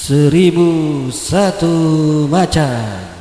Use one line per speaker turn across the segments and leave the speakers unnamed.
1001 Macan.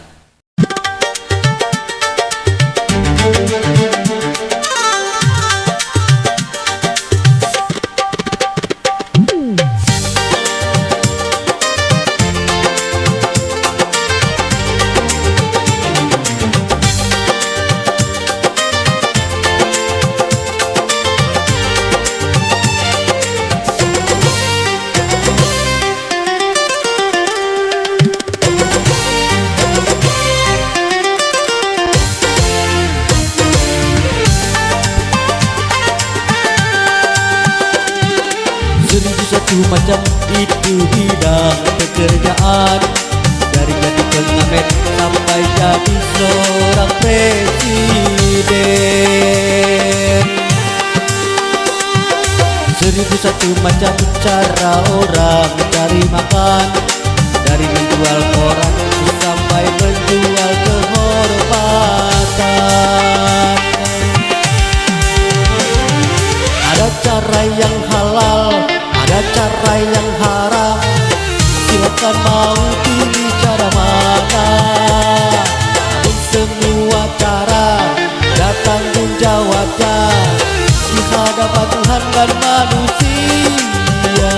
Satu macam itu bidang pekerjaan, dari jadi pengamen sampai jadi seorang presiden. 1001 macam cara orang cari makan, dari menjual koran sampai menjual kehormatan. Ada cara yang halal, ada cara yang haram, silakan mau pilih cara mana. Namun semua cara ada tanggung jawabnya di hadapan Tuhan dan manusia.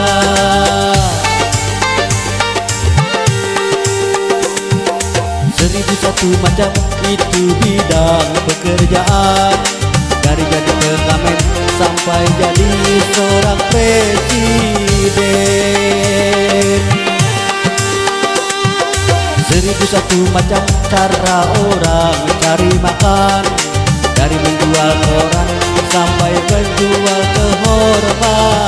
1001 macam itu bidang pekerjaan, dari jadi pengamen sampai jadi seorang presiden. 1001 macam cara orang cari makan, dari menjual koran sampai menjual kehormatan.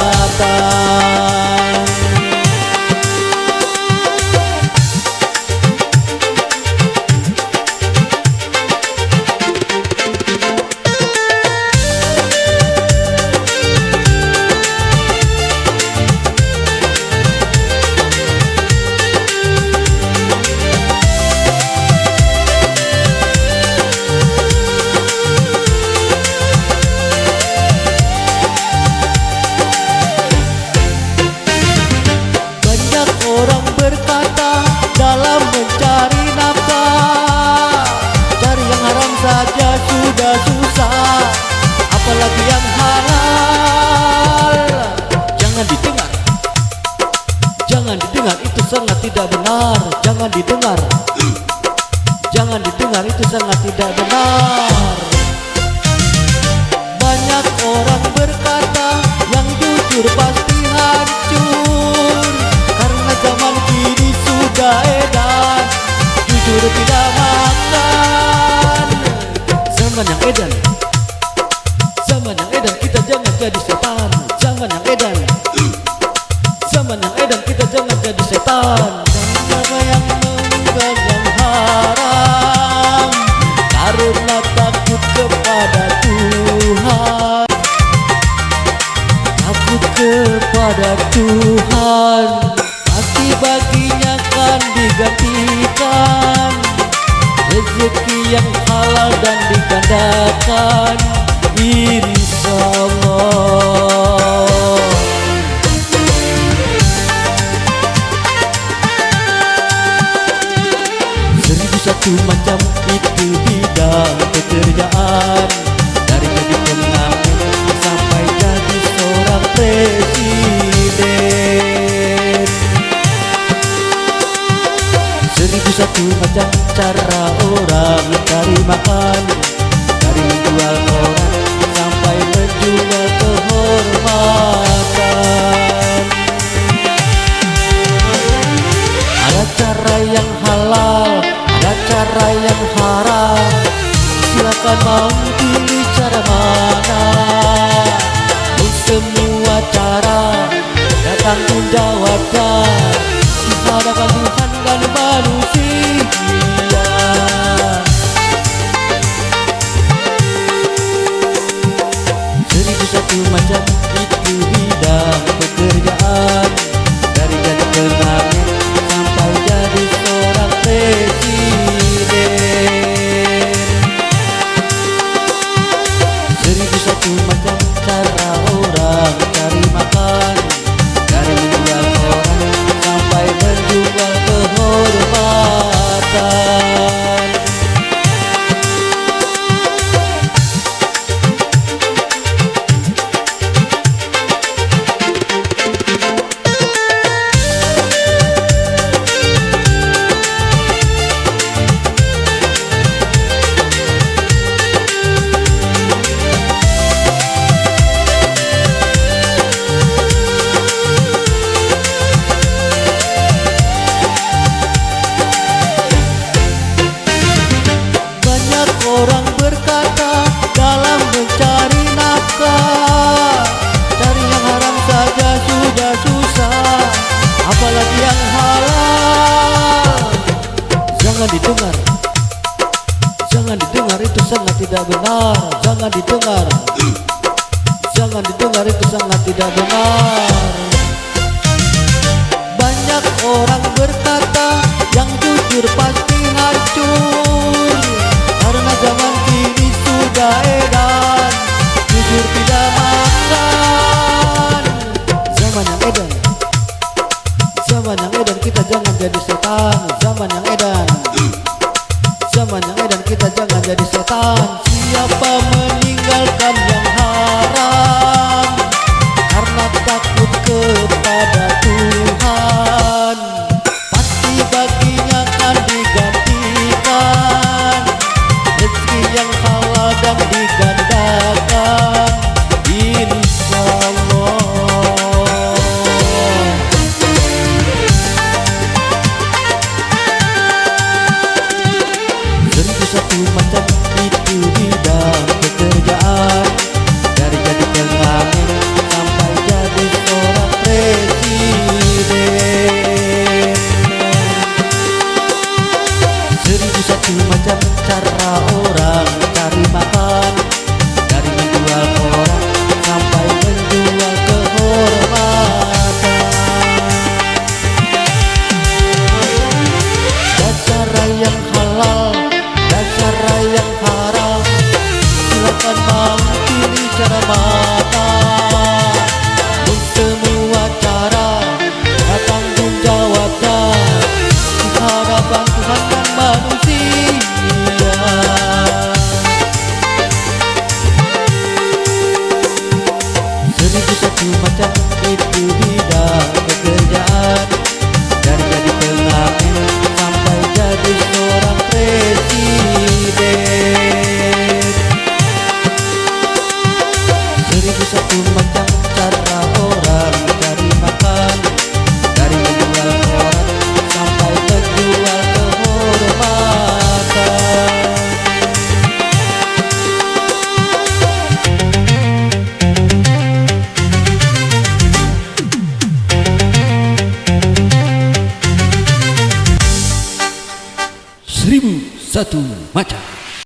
Dalam mencari nafkah, cari yang haram saja sudah susah, apalagi yang halal. Jangan didengar, jangan didengar, itu sangat tidak benar. Jangan didengar, jangan didengar, itu sangat tidak benar. Banyak orang berkata yang jujur pasti hancur, karena zaman kini sudah edan, jujur tidak makan. Zaman yang edan, zaman yang edan, kita jangan jadi setan. Zaman yang edan, zaman yang edan, kita jangan jadi setan. Siapa yang mengundang yang haram, karena takut kepada Tuhan, takut kepada Tuhan, pasti baginya kan digantikan rezeki yang halal dan digandakan, insyaallah. 1001 macam itu bidang pekerjaan, dari jadi pengamen sampai jadi seorang presiden. 1001 macam cara orang cari makan, dari menjual koran sampai menjual kehormatan. Ada cara yang halal, ada cara yang haram, silakan mau pilih cara mana. Semua cara ada tanggung jawabnya di hadapan Tuhan dan manusia. 1001 macam itu bidang pekerjaan, dari jadi pengamen sampai jadi seorang presiden. 1001 macam cara orang cari makan, dari menjual koran sampai menjual Jangan didengar, jangan didengar, itu sangat tidak benar. Jangan didengar, jangan didengar, itu sangat tidak benar. Banyak orang berkata yang jujur pasti hancur, karena zaman kini sudah edan, jujur tidak makan. Zaman yang edan, zaman yang edan, kita jangan jadi setan. Zaman yang edan, zaman yang edan, kita jangan jadi setan. Siapa meninggalkan yang haram karena takut kepada Tuhan, pasti baginya akan digantikan rezeki yang halal dan digandakan, insya Allah. Seribu satu macam itu bidang pekerjaan, dari jadi pengamen sampai jadi seorang presiden. Seribu satu macam cara orang cari makan, dari menjual orang sampai menjual kehormatan. Dan cara yang halal dan cara yang haram, silakan mau pilih cara mana. Pun semua cara tanggung jawabnya di hadapan Tuhan dan manusia. Seribu satu macam itu bidang pekerjaan, dari jadi pengamen sampai jadi seorang presiden. Seribu satu macam cara orang cari makan, dari menjual orang sampai menjual kehormatan.
Seribu satu macam.